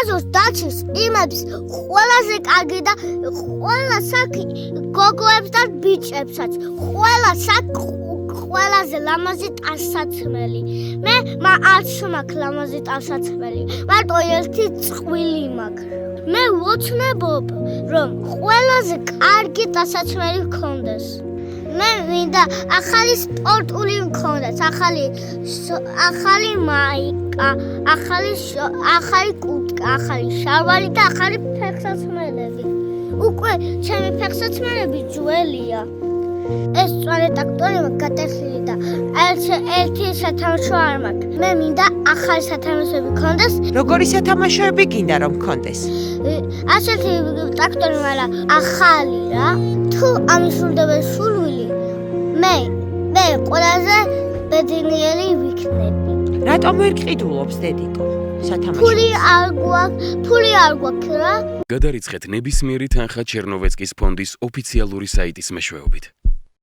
საზოს დაცვის იმებს ყველაზე კარგი და ყველა საქმე გოგოებს და ბიჭებსაც ყველაზე ლამაზი ტანსაცმელი მე არც მაქვს ლამაზი ტანსაცმელი მარტო ერთი წყვილი მაქვს მე ვოცნებობ რომ ყველაზე კარგი ტანსაცმელი გქონდეს მე მინდა ახალი სპორტული მქონდეს ახალი მაიკა ახალი კურტკა ახალი შარვალი და ახალი ფეხსაცმელები უკვე ჩემი ფეხსაცმელები ძველია ეს ტრედაქტორი გატეხილი და ერთი სათამაშო არ მაქვს მე მინდა ახალი სათამაშოები მქონდეს როგორი სათამაშოები გინდა რომ მქონდეს ასეთი ტრაქტორი მაგრამ ახალი რა თუ ამისრულდება სურვილი მე ყველაზე ბედნიერი ვიქნები რატომ ვერ ყიდულობს დედიკო სათამაშო ფული არ გვაქვს რა გადარიცხეთ ნებისმიერი თანხა ჩერნოვეცკის ფონდის ოფიციალური საიტის მეშვეობით.